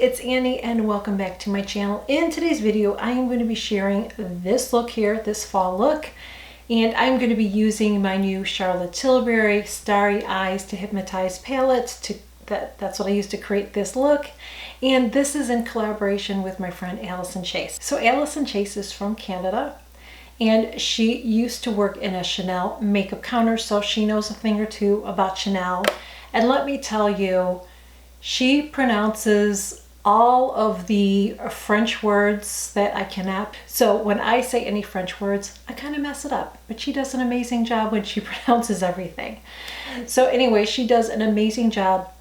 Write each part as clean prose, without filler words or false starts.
it's Annie and welcome back to my channel. In today's video, I am going to be sharing this look here, this fall look, and I'm going to be using my new Charlotte Tilbury Starry Eyes to Hypnotize palette. That's what I used to create this look, and this is in collaboration with my friend Allison Chase. So Allison Chase is from Canada, and she used to work in a Chanel makeup counter, so she knows a thing or two about Chanel. And let me tell you, she pronounces all of the French words that I cannot. So when I say any French words, I kind of mess it up, but she does an amazing job when she pronounces everything. So anyway, she does an amazing job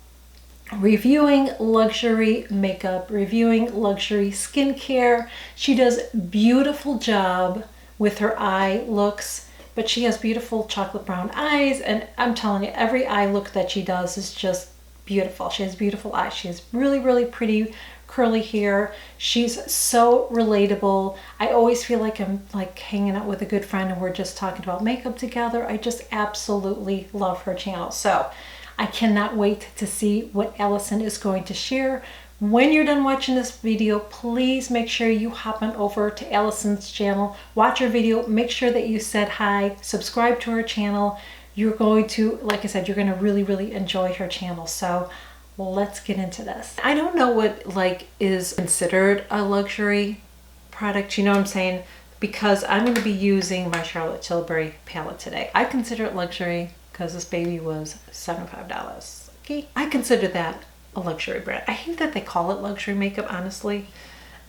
reviewing luxury makeup, reviewing luxury skincare. She does a beautiful job with her eye looks, but she has beautiful chocolate brown eyes, and I'm telling you, every eye look that she does is just beautiful. She has beautiful eyes. She has really, really pretty curly hair. She's so relatable. I always feel like I'm like hanging out with a good friend and we're just talking about makeup together. I just absolutely love her channel. So I cannot wait to see what Allison is going to share. When you're done watching this video, please make sure you hop on over to Allison's channel, watch her video, make sure that you said hi, subscribe to her channel. You're going to, like I said, you're going to really, really enjoy her channel. So let's get into this. I don't know what like is considered a luxury product, you know what I'm saying? Because I'm going to be using my Charlotte Tilbury palette today. I consider it luxury because this baby was $75. Okay, I consider that a luxury brand. I hate that they call it luxury makeup, honestly.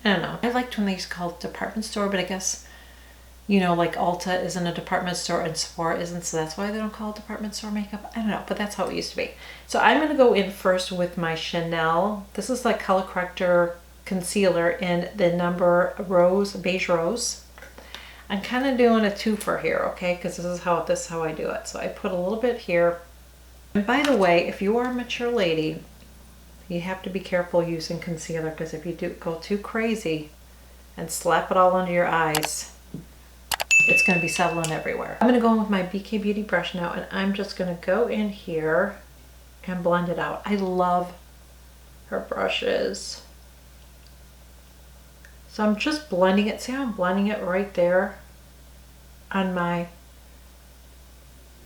I don't know. I liked when they used to call it department store, but I guess, you know, like Ulta isn't a department store and Sephora isn't, so that's why they don't call it department store makeup. I don't know, but that's how it used to be. So I'm going to go in first with my Chanel. This is like color corrector concealer in the number Rose, Beige Rose. I'm kind of doing a twofer here, okay, because this is how I do it. So I put a little bit here. And by the way, if you are a mature lady, you have to be careful using concealer, because if you do go too crazy and slap it all under your eyes, it's going to be settling everywhere. I'm going to go in with my BK Beauty brush now, and I'm just going to go in here and blend it out. I love her brushes. So I'm just blending it. See how I'm blending it right there on my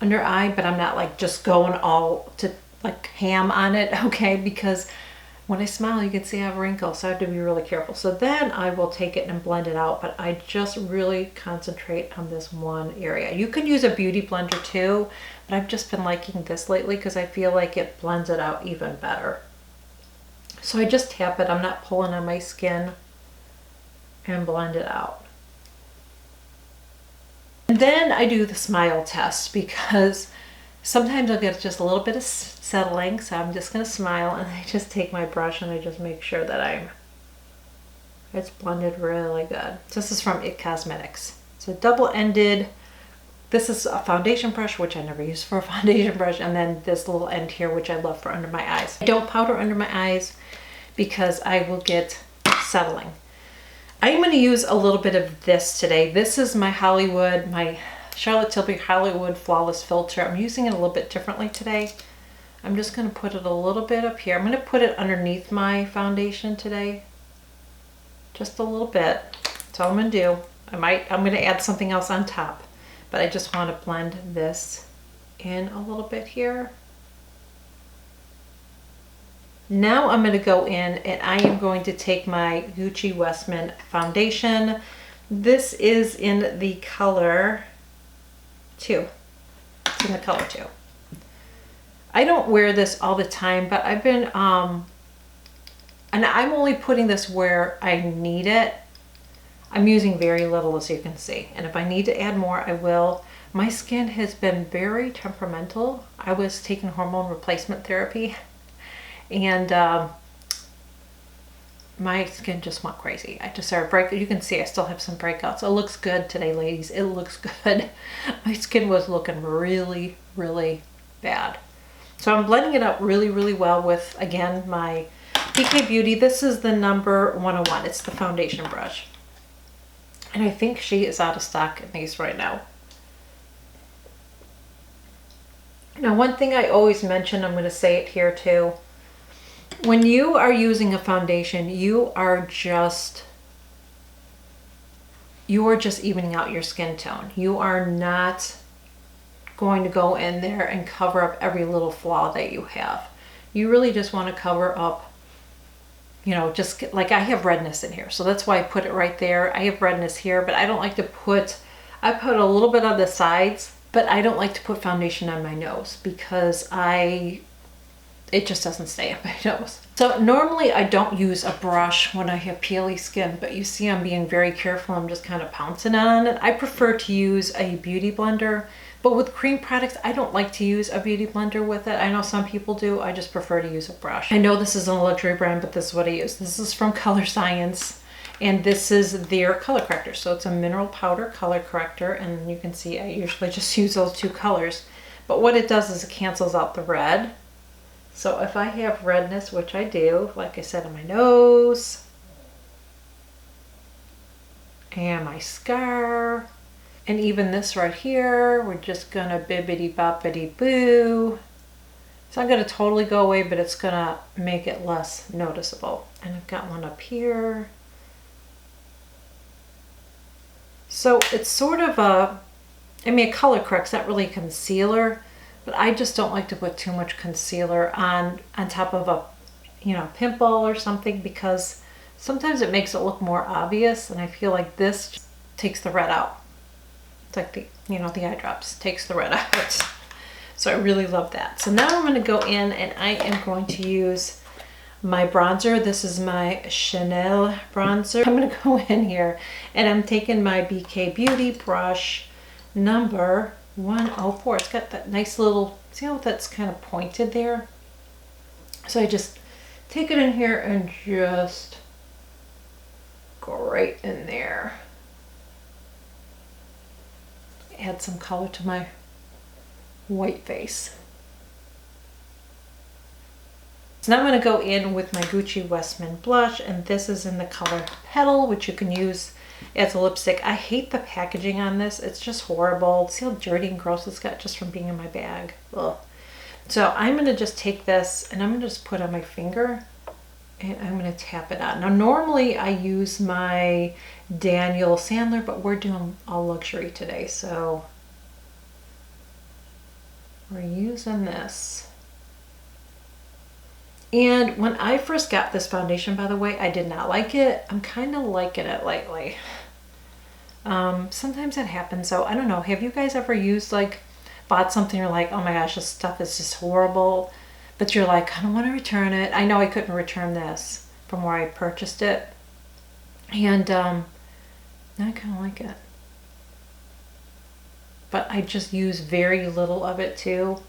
under eye, but I'm not like just going all to like ham on it, okay? Because when I smile, you can see I have wrinkles, so I have to be really careful. So then I will take it and blend it out, but I just really concentrate on this one area. You can use a beauty blender too, but I've just been liking this lately because I feel like it blends it out even better. So I just tap it. I'm not pulling on my skin, and blend it out. And then I do the smile test, because sometimes I'll get just a little bit of settling, so I'm just going to smile, and I just take my brush and I just make sure that it's blended really good. This is from It Cosmetics. So double-ended. This is a foundation brush, which I never use for a foundation brush, and then this little end here, which I love for under my eyes. I don't powder under my eyes because I will get settling. I'm going to use a little bit of this today. This is my Charlotte Tilbury Hollywood Flawless Filter. I'm using it a little bit differently today. I'm just going to put it a little bit up here. I'm going to put it underneath my foundation today. Just a little bit. That's all I'm going to do. I'm going to add something else on top, but I just want to blend this in a little bit here. Now I'm going to go in and I am going to take my Gucci Westman foundation. This is in the color 2. It's in the color 2. I don't wear this all the time, but I've been, and I'm only putting this where I need it. I'm using very little, as you can see. And if I need to add more, I will. My skin has been very temperamental. I was taking hormone replacement therapy, and my skin just went crazy. I just started breaking. You can see I still have some breakouts. It looks good today, ladies. It looks good. My skin was looking really, really bad. So I'm blending it up really, really well with, again, my BK Beauty. This is the number 101. It's the foundation brush. And I think she is out of stock in these right now. Now, one thing I always mention, I'm going to say it here too, When you are using a foundation, you are just evening out your skin tone. You are not going to go in there and cover up every little flaw that you have. You really just want to cover up, you know, just like I have redness in here. So that's why I put it right there. I have redness here, but I don't like to put, I put a little bit on the sides, but I don't like to put foundation on my nose because it just doesn't stay on my nose. So normally I don't use a brush when I have peely skin, but you see I'm being very careful. I'm just kind of pouncing on it. I prefer to use a beauty blender, but with cream products, I don't like to use a beauty blender with it. I know some people do. I just prefer to use a brush. I know this isn't a luxury brand, but this is what I use. This is from Color Science, and this is their color corrector. So it's a mineral powder color corrector, and you can see I usually just use those two colors. But what it does is it cancels out the red. So if I have redness, which I do, like I said, on my nose and my scar, and even this right here, we're just gonna bibbity boppity boo. It's not gonna totally go away, but it's gonna make it less noticeable. And I've got one up here. So it's sort of a, I mean, a color correct's not really a concealer, but I just don't like to put too much concealer on top of a, you know, pimple or something, because sometimes it makes it look more obvious, and I feel like this just takes the red out. It's like the, you know, the eye drops takes the red out. So I really love that. So now I'm going to go in and I am going to use my bronzer. This is my Chanel bronzer. I'm going to go in here and I'm taking my BK Beauty brush number 104. It's got that nice little, see how that's kind of pointed there? So I just take it in here and just go right in there. Add some color to my white face. So now I'm going to go in with my Gucci Westman blush, and this is in the color Petal, which you can use as a lipstick. I hate the packaging on this. It's just horrible. See how dirty and gross it's got just from being in my bag. Ugh. So I'm going to just take this and I'm going to just put on my finger and I'm going to tap it on. Now normally I use my Daniel Sandler, but we're doing all luxury today, so we're using this. And when I first got this foundation, by the way, I did not like it. I'm kind of liking it lately. Sometimes it happens. So I don't know. Have you guys ever used, like, bought something, you're like, oh my gosh, this stuff is just horrible, but you're like, I don't want to return it. I know I couldn't return this from where I purchased it. And now I kind of like it. But I just use very little of it too.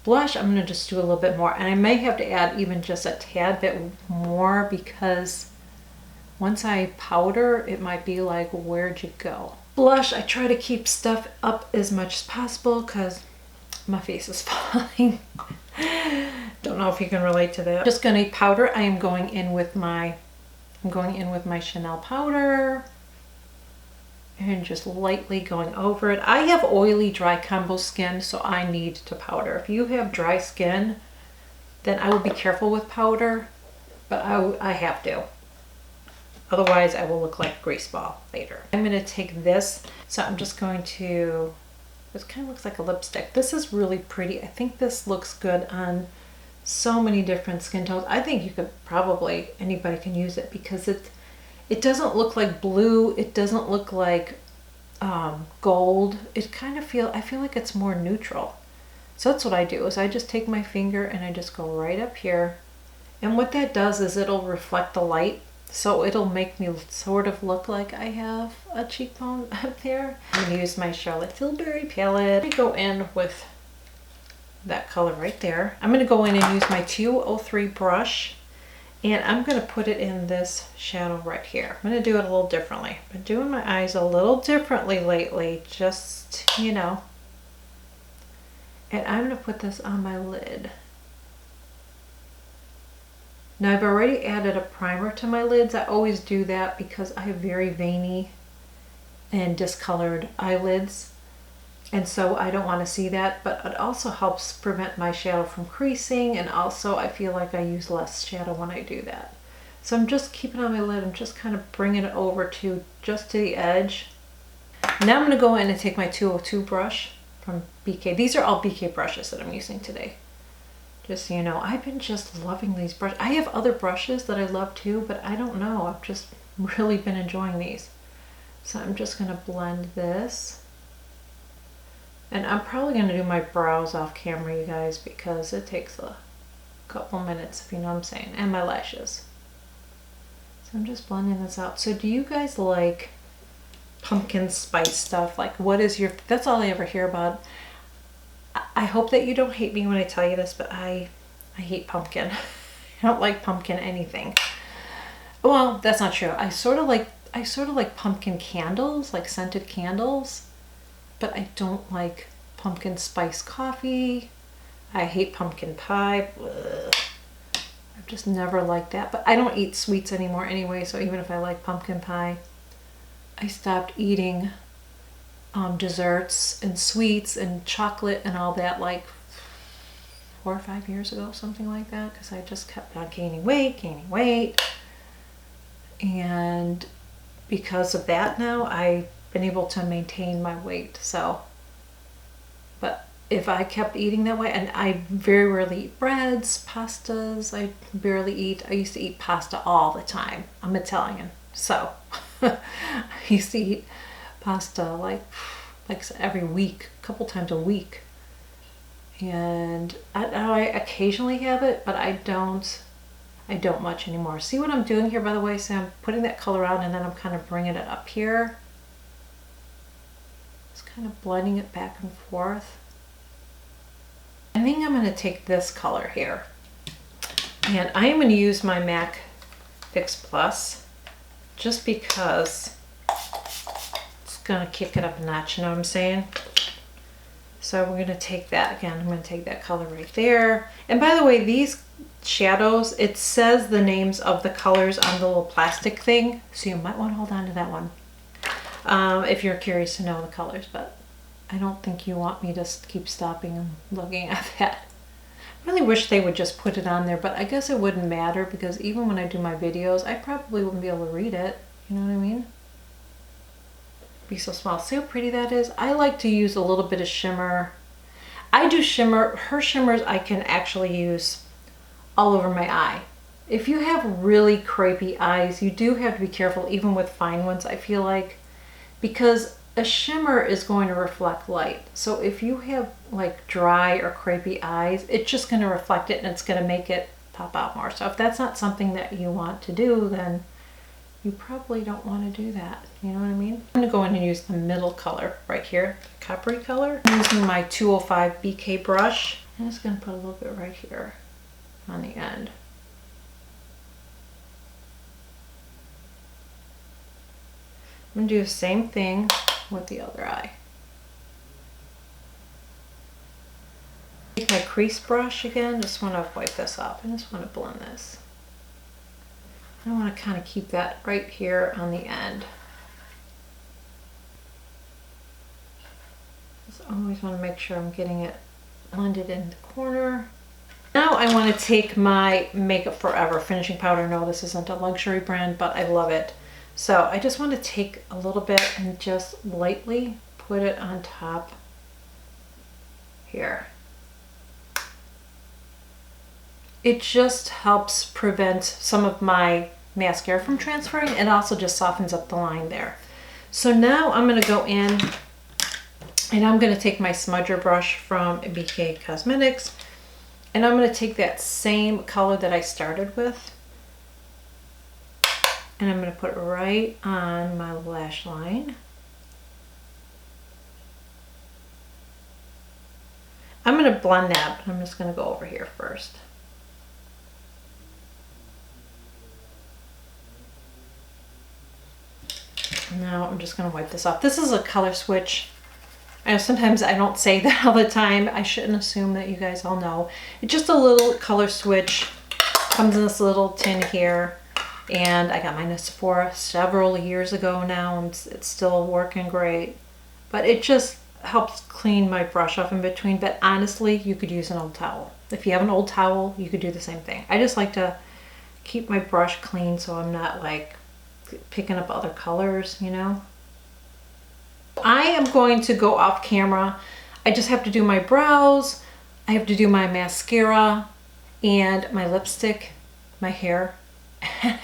Blush, I'm going to just do a little bit more. And I may have to add even just a tad bit more, because once I powder, it might be like, where'd you go? Blush, I try to keep stuff up as much as possible because my face is falling. Don't know if you can relate to that. Just gonna powder. I am going in with my, Chanel powder and just lightly going over it. I have oily, dry combo skin, so I need to powder. If you have dry skin, then I will be careful with powder, but I have to. Otherwise, I will look like a grease ball later. I'm gonna take this, so I'm just going to, this kind of looks like a lipstick. This is really pretty. I think this looks good on so many different skin tones. I think you could probably, anybody can use it, because it doesn't look like blue. It doesn't look like gold. It kind of I feel like it's more neutral. So that's what I do, is I just take my finger and I just go right up here. And what that does is it'll reflect the light. So it'll make me sort of look like I have a cheekbone up there. I'm going to use my Charlotte Tilbury palette. I go in with that color right there. I'm going to go in and use my 203 brush, and I'm going to put it in this shadow right here. I'm going to do it a little differently. I've been doing my eyes a little differently lately, just, you know. And I'm going to put this on my lid. Now I've already added a primer to my lids. I always do that because I have very veiny and discolored eyelids. And so I don't want to see that, but it also helps prevent my shadow from creasing, and also I feel like I use less shadow when I do that. So I'm just keeping on my lid. I'm just kind of bringing it over to just to the edge. Now I'm going to go in and take my 202 brush from BK. These are all BK brushes that I'm using today. Just so you know, I've been just loving these brushes. I have other brushes that I love too, but I don't know. I've just really been enjoying these. So I'm just going to blend this. And I'm probably going to do my brows off camera, you guys, because it takes a couple minutes, if you know what I'm saying, and my lashes. So I'm just blending this out. So do you guys like pumpkin spice stuff? Like, what is your, that's all I ever hear about. I hope that you don't hate me when I tell you this, but I hate pumpkin. I don't like pumpkin anything. Well, that's not true. I sort of like pumpkin candles, like scented candles. But I don't like pumpkin spice coffee. I hate pumpkin pie. Ugh. I've just never liked that. But I don't eat sweets anymore anyway, so even if I like pumpkin pie, I stopped eating desserts and sweets and chocolate and all that like 4 or 5 years ago, something like that, because I just kept on gaining weight. And because of that now, I've been able to maintain my weight. So, but if I kept eating that way, and I very rarely eat breads, pastas, I used to eat pasta all the time. I'm Italian, so I used to eat pasta like every week, a couple times a week. And I occasionally have it, but I don't much anymore. See what I'm doing here, by the way? So I'm putting that color on, and then I'm kind of bringing it up here. Just kind of blending it back and forth. I think I'm going to take this color here, and I am going to use my MAC Fix Plus just because it's going to kick it up a notch, you know what I'm saying? So we're going to take that again. I'm going to take that color right there. And by the way, these shadows, it says the names of the colors on the little plastic thing, so you might want to hold on to that one if you're curious to know the colors, but I don't think you want me to keep stopping and looking at that. I really wish they would just put it on there, but I guess it wouldn't matter, because even when I do my videos, I probably wouldn't be able to read it, you know what I mean? Be so small. See how pretty that is? I like to use a little bit of shimmer. I do shimmer. Her shimmers I can actually use all over my eye. If you have really crepey eyes, you do have to be careful, even with fine ones, I feel like, because a shimmer is going to reflect light. So if you have like dry or crepey eyes, it's just going to reflect it, and it's going to make it pop out more. So if that's not something that you want to do, then you probably don't want to do that. You know what I mean? I'm going to go in and use the middle color right here, the coppery color. I'm using my 205 BK brush. I'm just going to put a little bit right here on the end. I'm going to do the same thing with the other eye. Take my crease brush again. Just want to wipe this off. I just want to blend this. I want to kind of keep that right here on the end. Just always want to make sure I'm getting it blended in the corner. Now I want to take my Makeup Forever finishing powder. No, this isn't a luxury brand, but I love it. So I just want to take a little bit and just lightly put it on top here. It just helps prevent some of my mascara from transferring, and also just softens up the line there. So now I'm going to go in and I'm going to take my smudger brush from BK Cosmetics, and I'm going to take that same color that I started with, and I'm going to put it right on my lash line. I'm going to blend that, but I'm just going to go over here first. Now I'm just going to wipe this off. This is a color switch. I know sometimes I don't say that all the time. I shouldn't assume that you guys all know. It's just a little color switch. Comes in this little tin here. And I got mine at Sephora several years ago now, and it's still working great. But it just helps clean my brush off in between, but honestly, you could use an old towel. If you have an old towel, you could do the same thing. I just like to keep my brush clean so I'm not like picking up other colors, you know. I am going to go off camera. I just have to do my brows, I have to do my mascara and my lipstick, my hair.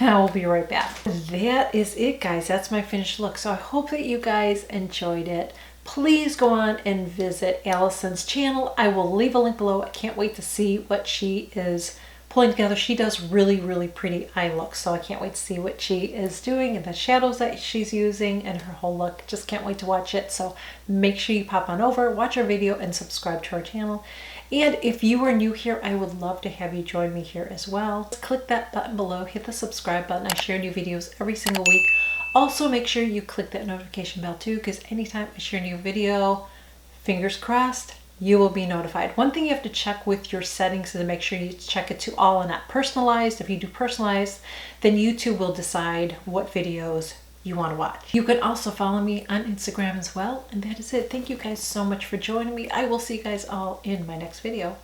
I will be right back. That is it, guys. That's my finished look. So I hope that you guys enjoyed it. Please go on and visit Allison's channel. I will leave a link below. I can't wait to see what she is pulling together. She does really, really pretty eye looks, so I can't wait to see what she is doing and the shadows that she's using and her whole look. Just can't wait to watch it. So make sure you pop on over, watch our video, and subscribe to our channel. And if you are new here, I would love to have you join me here as well. Click that button below, hit the subscribe button. I share new videos every single week. Also, make sure you click that notification bell too, because anytime I share a new video, fingers crossed, you will be notified. One thing you have to check with your settings is to make sure you check it to all and not personalized. If you do personalized, then YouTube will decide what videos you want to watch. You can also follow me on Instagram as well. And that is it. Thank you guys so much for joining me. I will see you guys all in my next video.